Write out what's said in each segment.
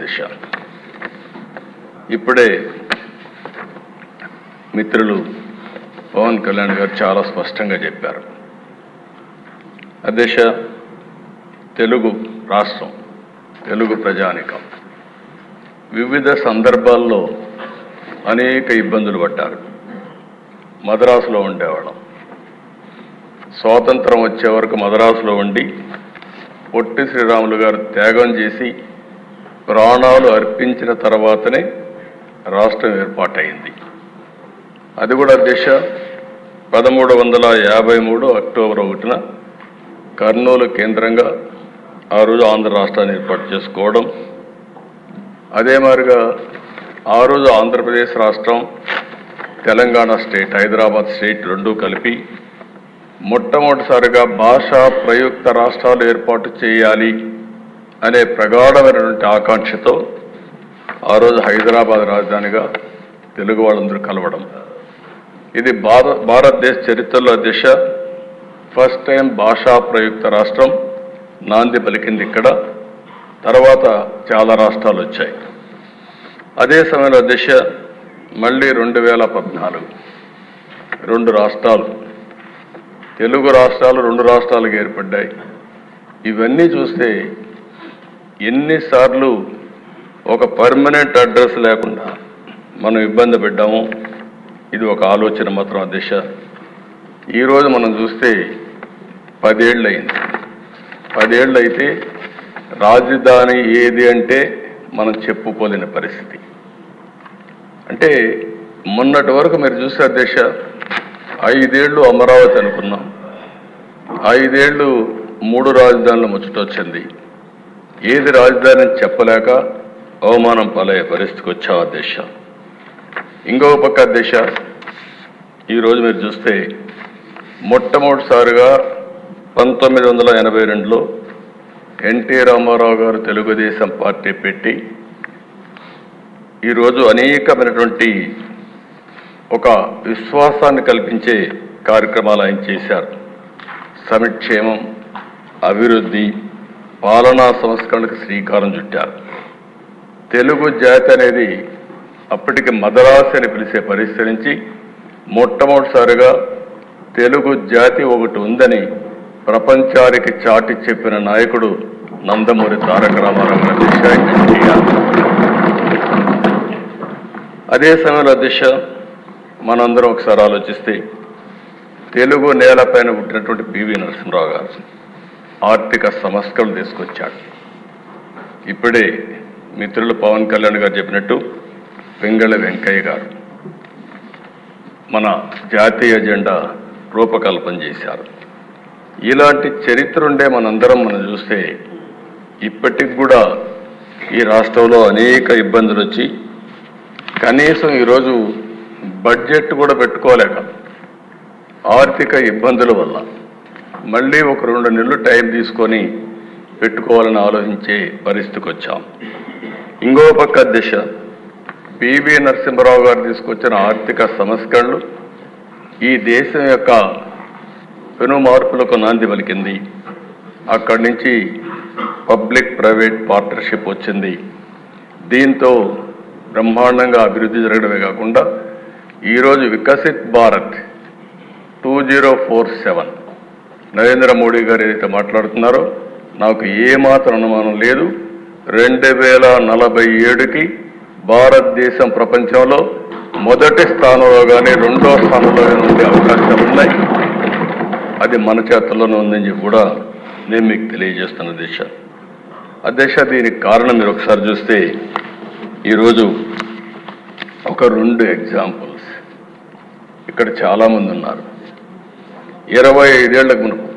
దిశ. ఇప్పుడే మిత్రులు పవన్ కళ్యాణ్ గారు చాలా స్పష్టంగా చెప్పారు. అధ్యక్ష, తెలుగు రాష్ట్రం, తెలుగు ప్రజానికం వివిధ సందర్భాల్లో అనేక ఇబ్బందులు పడ్డారు. మద్రాసులో ఉండేవాళ్ళం. స్వాతంత్రం వచ్చే వరకు మద్రాసులో ఉండి పొట్టి శ్రీరాములు గారు త్యాగం చేసి ప్రాణాలు అర్పించిన తర్వాతనే రాష్ట్రం ఏర్పాటైంది. అది కూడా దిశ 1353 అక్టోబర్ 1న కర్నూలు కేంద్రంగా ఆ రోజు ఆంధ్ర రాష్ట్రాన్ని ఏర్పాటు చేసుకోవడం. అదే మాదిరిగా ఆ రోజు ఆంధ్రప్రదేశ్ రాష్ట్రం, తెలంగాణ స్టేట్, హైదరాబాద్ స్టేట్ రెండూ కలిపి మొట్టమొదటిసారిగా భాషా ప్రయుక్త రాష్ట్రాలు ఏర్పాటు చేయాలి అనే ప్రగాఢమైనటువంటి ఆకాంక్షతో ఆ రోజు హైదరాబాద్ రాజధానిగా తెలుగు వాళ్ళందరూ కలవడం. ఇది భారతదేశ చరిత్రలో దిశ ఫస్ట్ టైం భాషా ప్రయుక్త రాష్ట్రం నాంది పలికింది ఇక్కడ. తర్వాత చాలా రాష్ట్రాలు వచ్చాయి. అదే సమయంలో దిశ మళ్ళీ 2014 రెండు రాష్ట్రాలు, తెలుగు రాష్ట్రాలు రెండు రాష్ట్రాలుగా ఏర్పడ్డాయి. ఇవన్నీ చూస్తే ఎన్నిసార్లు ఒక పర్మనెంట్ అడ్రస్ లేకుండా మనం ఇబ్బంది పడ్డాము. ఇది ఒక ఆలోచన మాత్రం దిశ. ఈరోజు మనం చూస్తే 10 ఏళ్ళు అయింది. 10 ఏళ్ళు అయితే రాజధాని ఏది అంటే మనం చెప్పుకోలేని పరిస్థితి. అంటే మొన్నటి వరకు మీరు చూస్తే అధ్యక్ష 5 ఏళ్ళు అమరావతి అనుకున్నాం, 5 ఏళ్ళు 3 రాజధానులు ముచ్చటొచ్చింది. ఏది రాజధాని చెప్పలేక అవమానం పాలయ్యే పరిస్థితికి వచ్చావు అధ్యక్ష. ఇంకొక పక్క అధ్యక్ష, ఈరోజు మీరు చూస్తే మొట్టమొదటిసారిగా 1982లో ఎన్టీ రామారావు గారు తెలుగుదేశం పార్టీ పెట్టి ఈరోజు అనేకమైనటువంటి ఒక విశ్వాసాన్ని కల్పించే కార్యక్రమాలు ఆయన చేశారు. సంక్షేమం, అభివృద్ధి, పాలనా సంస్కరణకు శ్రీకారం చుట్టారు. తెలుగు జాతి అనేది అప్పటికి మద్రాసు అని పిలిచే పరిస్థితి నుంచి మొట్టమొదటిసారిగా తెలుగు జాతి ఒకటి ఉందని ప్రపంచానికి చాటి చెప్పిన నాయకుడు నందమూరి తారక రామారావు గారి దిశ. అదే సమయంలో దిశ మనందరం ఒకసారి ఆలోచిస్తే తెలుగు నేలపైన పుట్టినటువంటి పివి నరసింహరావు గారు ఆర్థిక సంస్కరణలు తీసుకొచ్చాడు. ఇప్పుడే మిత్రులు పవన్ కళ్యాణ్ గారు చెప్పినట్టు వెంగళ వెంకయ్య గారు మన జాతీయ ఎజెండా రూపకల్పన చేశారు. ఇలాంటి చరిత్ర ఉండే మనం చూస్తే ఇప్పటికి కూడా ఈ రాష్ట్రంలో అనేక ఇబ్బందులు వచ్చి కనీసం ఈరోజు బడ్జెట్ కూడా పెట్టుకోలేక ఆర్థిక ఇబ్బందుల వల్ల మళ్ళీ ఒక 2 నెలలు టైం తీసుకొని పెట్టుకోవాలని ఆలోచించే పరిస్థితికి వచ్చాం. ఇంకో పక్క దిశ పివి నరసింహరావు గారు తీసుకొచ్చిన ఆర్థిక సంస్కరణలు ఈ దేశం యొక్క పెను మార్పులకు నాంది పలికింది. అక్కడి నుంచి పబ్లిక్ ప్రైవేట్ పార్ట్నర్షిప్ వచ్చింది. దీంతో బ్రహ్మాండంగా అభివృద్ధి జరగడమే కాకుండా ఈరోజు వికసిత్ భారత్ 2047 నరేంద్ర మోడీ గారు ఏదైతే మాట్లాడుతున్నారో నాకు ఏమాత్రం అనుమానం లేదు, 2047కి భారతదేశం ప్రపంచంలో మొదటి స్థానంలో కానీ 2వ స్థానంలో కానీ ఉండే అవకాశాలు ఉన్నాయి. అది మన చేతుల్లోనే ఉందని చెప్పి కూడా నేను మీకు తెలియజేస్తున్న దిశ. అధ్యక్ష, దీనికి కారణం మీరు ఒకసారి చూస్తే ఈరోజు ఒక 2 ఎగ్జాంపుల్స్. ఇక్కడ చాలామంది ఉన్నారు. 25 ఏళ్లకు మునుపు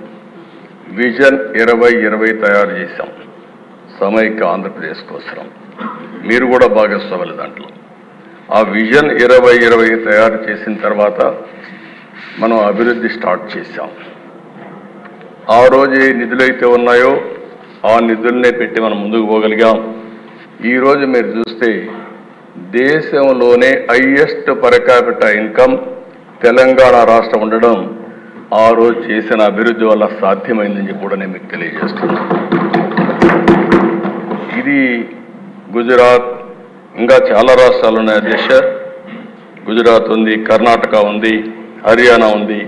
విజన్ 2020 తయారు చేశాం సమైక్య ఆంధ్రప్రదేశ్ కోసం. మీరు కూడా భాగస్వాములు దాంట్లో. ఆ విజన్ 2020 తయారు చేసిన తర్వాత మనం అభివృద్ధి స్టార్ట్ చేశాం. ఆ రోజు ఏ నిధులు అయితే ఉన్నాయో ఆ నిధులనే పెట్టి మనం ముందుకు పోగలిగాం. ఈరోజు మీరు చూస్తే దేశంలోనే highest per capital income Telangana రాష్ట్రం ఉండడం ఆ రోజు చేసిన అభివృద్ధి వల్ల సాధ్యమైందని చెప్పి కూడా నేను మీకు తెలియజేస్తున్నాను. ఇది గుజరాత్, ఇంకా చాలా రాష్ట్రాలు ఉన్నాయి అధ్యక్ష. గుజరాత్ ఉంది, కర్ణాటక ఉంది, హర్యానా ఉంది.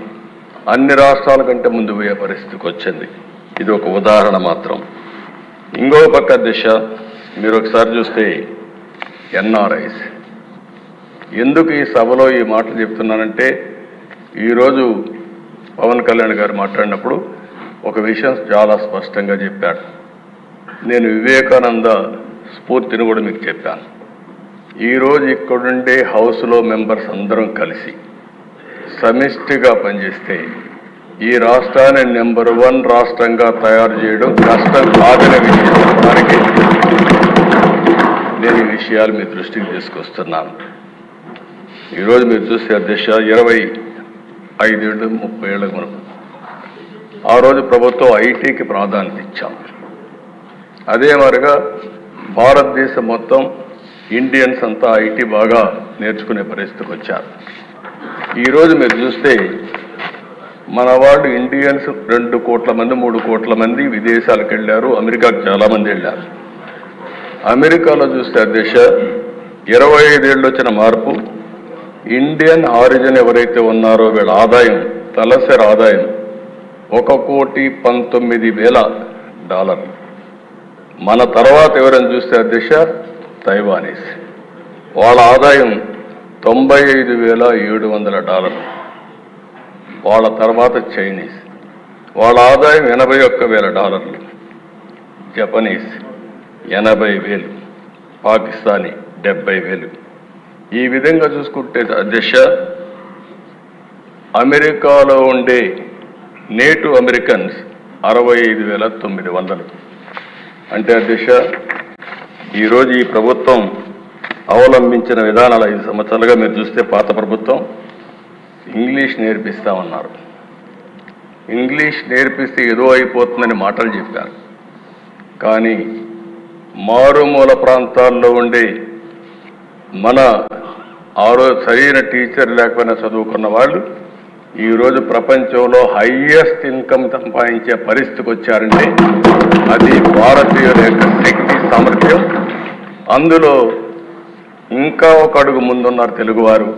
అన్ని రాష్ట్రాల కంటే ముందు పోయే పరిస్థితికి వచ్చింది. ఇది ఒక ఉదాహరణ మాత్రం. ఇంకో పక్క అధ్యక్ష, మీరు ఒకసారి చూస్తే ఎన్ఆర్ఐస్, ఎందుకు ఈ సభలో ఈ మాటలు చెప్తున్నానంటే, ఈరోజు పవన్ కళ్యాణ్ గారు మాట్లాడినప్పుడు ఒక విషయం చాలా స్పష్టంగా చెప్పాడు. నేను వివేకానంద స్ఫూర్తిని కూడా మీకు చెప్పాను. ఈరోజు ఇక్కడుండే హౌస్లో మెంబర్స్ అందరం కలిసి సమిష్టిగా పనిచేస్తే ఈ రాష్ట్రాన్ని నెంబర్ 1 రాష్ట్రంగా తయారు చేయడం కష్టం కాదనే విషయానికి నేను ఈ విషయాలు మీ దృష్టికి తీసుకొస్తున్నాను. ఈరోజు మీరు చూస్తే అధ్యక్ష, 25 ఏళ్ళు 30 ఏళ్ళకు మనం ఆ రోజు ప్రభుత్వం ఐటీకి ప్రాధాన్యత ఇచ్చాం. అదే మరిగా భారతదేశం మొత్తం ఇండియన్స్ అంతా ఐటీ బాగా నేర్చుకునే పరిస్థితికి వచ్చారు. ఈరోజు మీరు చూస్తే మన వాళ్ళు ఇండియన్స్ 2 కోట్ల మంది 3 కోట్ల మంది విదేశాలకు వెళ్ళారు. అమెరికాకు చాలామంది వెళ్ళారు. అమెరికాలో చూస్తే అధ్యక్ష 25 ఏళ్ళు వచ్చిన మార్పు, ఇండియన్ ఆరిజిన్ ఎవరైతే ఉన్నారో వీళ్ళ ఆదాయం, తలసరి ఆదాయం $1,19,000. మన తర్వాత ఎవరైనా చూస్తే అధ్యక్ష తైవానీస్, వాళ్ళ ఆదాయం $95,700. వాళ్ళ తర్వాత చైనీస్, వాళ్ళ ఆదాయం $81,000. జపనీస్ 80,000, పాకిస్తానీ 70,000. ఈ విధంగా చూసుకుంటే అధ్యక్ష, అమెరికాలో ఉండే నేటివ్ అమెరికన్స్ 65,900. అంటే అధ్యక్ష, ఈరోజు ఈ ప్రభుత్వం అవలంబించిన విధానాలు 5 సంవత్సరాలుగా మీరు చూస్తే పాత ప్రభుత్వం ఇంగ్లీష్ నేర్పిస్తామన్నారు. ఇంగ్లీష్ నేర్పిస్తే ఏదో అయిపోతుందని మాటలు చెప్పారు. కానీ మారుమూల ప్రాంతాల్లో ఉండే మన సరైన టీచర్ లేకపోయినా చదువుకున్న వాళ్ళు ఈరోజు ప్రపంచంలో హైయెస్ట్ ఇన్కమ్ సంపాదించే పరిస్థితికి వచ్చారంటే అది భారతీయుల యొక్క శక్తి సామర్థ్యం. అందులో ఇంకా ఒక అడుగు ముందున్నారు తెలుగువారు.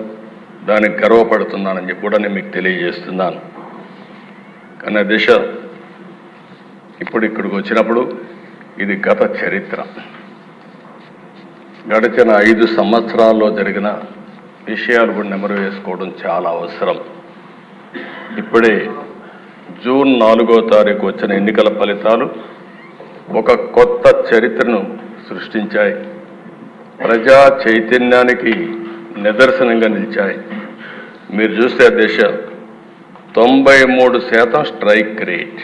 దానికి గర్వపడుతున్నానని చెప్పి కూడా నేను మీకు తెలియజేస్తున్నాను. కానీ దిశ ఇప్పుడు ఇక్కడికి వచ్చినప్పుడు ఇది గత చరిత్ర. గడిచిన 5 సంవత్సరాల్లో జరిగిన విషయాలు కూడా నెమరు వేసుకోవడం చాలా అవసరం. ఇప్పుడే జూన్ 4వ తారీఖు వచ్చిన ఎన్నికల ఫలితాలు ఒక కొత్త చరిత్రను సృష్టించాయి. ప్రజా చైతన్యానికి నిదర్శనంగా నిలిచాయి. మీరు చూస్తే దేశ 93% స్ట్రైక్ రేట్,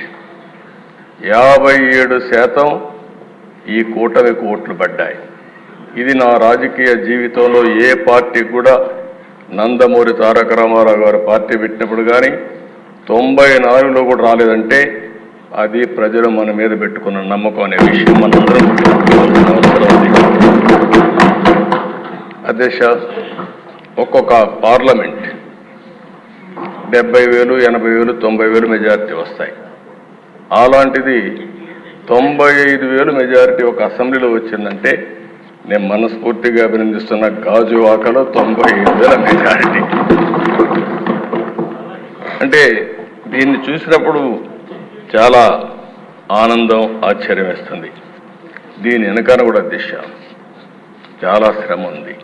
57% ఈ కూటమికి ఓట్లు పడ్డాయి. ఇది నా రాజకీయ జీవితంలో ఏ పార్టీ కూడా, నందమూరి తారక రామారావు గారు పార్టీ పెట్టినప్పుడు కానీ 94లో కూడా రాలేదంటే అది ప్రజలు మన మీద పెట్టుకున్న నమ్మకం అనే విషయం మనందరం గుర్తుంచుకోవాల్సిన అవసరం ఉంది. అధ్యక్ష, ఒక్కొక్క పార్లమెంట్ 70,000, 80,000, 90,000 మెజారిటీ వస్తాయి. అలాంటిది 95,000 మెజారిటీ ఒక అసెంబ్లీలో వచ్చిందంటే నేను మనస్ఫూర్తిగా అభినందిస్తున్న. గాజువాకలో 95,000 మెజారిటీ అంటే దీన్ని చూసినప్పుడు చాలా ఆనందం, ఆశ్చర్యం వేస్తుంది. దీని వెనకాల కూడా దిశ చాలా శ్రమ ఉంది.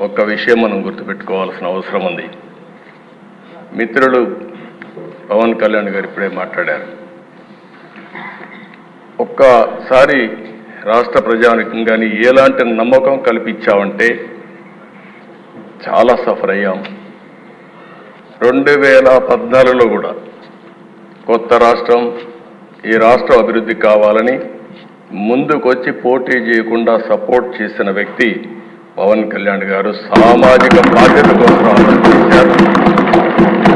ఒక్క విషయం మనం గుర్తుపెట్టుకోవాల్సిన అవసరం ఉంది. మిత్రులు పవన్ కళ్యాణ్ గారు ఇప్పుడే మాట్లాడారు. ఒక్కసారి రాష్ట్ర ప్రజానికి కానీ ఎలాంటి నమ్మకం కల్పించామంటే చాలా సఫర్ అయ్యాం. 2014లో కూడా కొత్త రాష్ట్రం, ఈ రాష్ట్రం అభివృద్ధి కావాలని ముందుకొచ్చి పోటీ చేయకుండా సపోర్ట్ చేసిన వ్యక్తి పవన్ కళ్యాణ్ గారు. సామాజిక బాధ్యత కోసం ఆలోచించారు,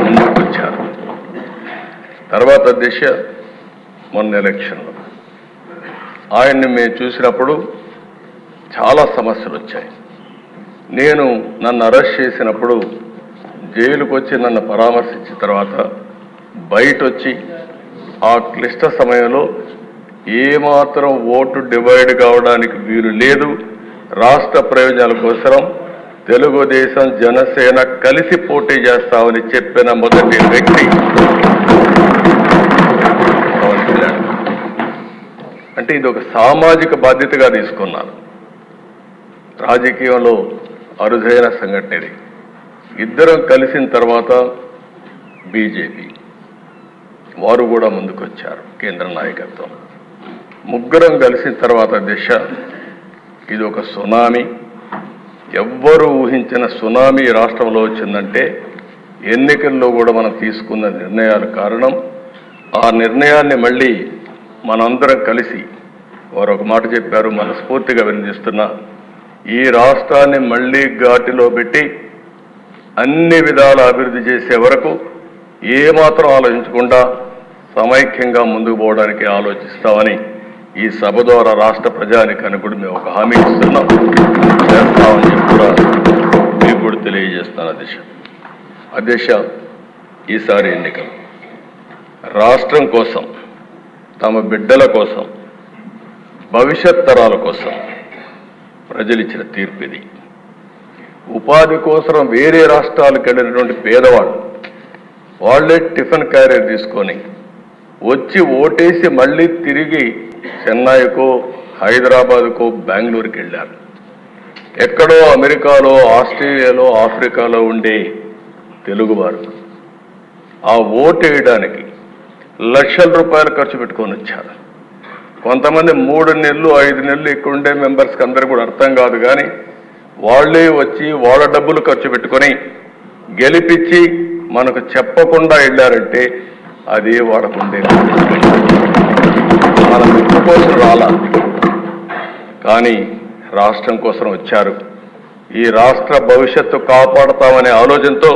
ముందుకొచ్చారు. తర్వాత దిశ మొన్న ఎలక్షన్లో ఆయన్ని మేము చూసినప్పుడు చాలా సమస్యలు వచ్చాయి. నన్ను అరెస్ట్ చేసినప్పుడు జైలుకు వచ్చి నన్ను పరామర్శించిన తర్వాత బయట వచ్చి ఆ క్లిష్ట సమయంలో ఏమాత్రం ఓటు డివైడ్ కావడానికి వీలు లేదు. రాష్ట్ర ప్రయోజనాల కోసం తెలుగుదేశం జనసేన కలిసి పోటీ చేస్తామని చెప్పిన మొదటి వ్యక్తి పవన్ కళ్యాణ్. అంటే ఇది ఒక సామాజిక బాధ్యతగా తీసుకున్నాను. రాజకీయంలో అరుదైన సంఘటన ఇది. ఇద్దరం కలిసిన తర్వాత బీజేపీ వారు కూడా ముందుకొచ్చారు, కేంద్ర నాయకత్వం. ముగ్గురం కలిసిన తర్వాత దిశ ఇది ఒక సునామీ. ఎవ్వరూ ఊహించిన సునామీ రాష్ట్రంలో వచ్చిందంటే ఎన్నికల్లో కూడా మనం తీసుకున్న నిర్ణయాలు కారణం. ఆ నిర్ణయాన్ని మళ్ళీ మనందరం కలిసి వారు ఒక మాట చెప్పారు, మనస్ఫూర్తిగా వినిపిస్తున్నా, ఈ రాష్ట్రాన్ని మళ్ళీ ఘాటిలో పెట్టి అన్ని విధాల అభివృద్ధి చేసే వరకు ఏమాత్రం ఆలోచించకుండా సమైక్యంగా ముందుకు పోవడానికి ఆలోచిస్తామని ఈ సభ ద్వారా రాష్ట్ర ప్రజానికానికి కూడా మేము ఒక హామీ ఇస్తున్నాం, చేస్తామని చెప్పి కూడా మీకు కూడా తెలియజేస్తాను. అధ్యక్ష, ఈసారి ఎన్నికలు రాష్ట్రం కోసం, తమ బిడ్డల కోసం, భవిష్యత్ తరాల కోసం ప్రజలు ఇచ్చిన తీర్పు ఇది. ఉపాధి కోసం వేరే రాష్ట్రాలకు వెళ్ళినటువంటి పేదవాళ్ళు వాళ్ళే టిఫిన్ క్యారియర్ తీసుకొని వచ్చి ఓటేసి మళ్ళీ తిరిగి చెన్నైకో, హైదరాబాద్కో, బెంగళూరుకి వెళ్ళారు. ఎక్కడో అమెరికాలో, ఆస్ట్రేలియాలో, ఆఫ్రికాలో ఉండే తెలుగువారు ఆ ఓటు వేయడానికి లక్షల రూపాయలు ఖర్చు పెట్టుకొని వచ్చారు. కొంతమంది 3 నెలలు 5 నెలలు ఇక్కడ ఉండే మెంబర్స్కి అందరూ కూడా అర్థం కాదు, కానీ వాళ్ళే వచ్చి వాళ్ళ డబ్బులు ఖర్చు పెట్టుకొని గెలిపించి మనకు చెప్పకుండా వెళ్ళారంటే అది వాళ్ళకుండే మన మెప్పు కోసం రాలా, కానీ రాష్ట్రం కోసం వచ్చారు. ఈ రాష్ట్ర భవిష్యత్తు కాపాడతామనే ఆలోచనతో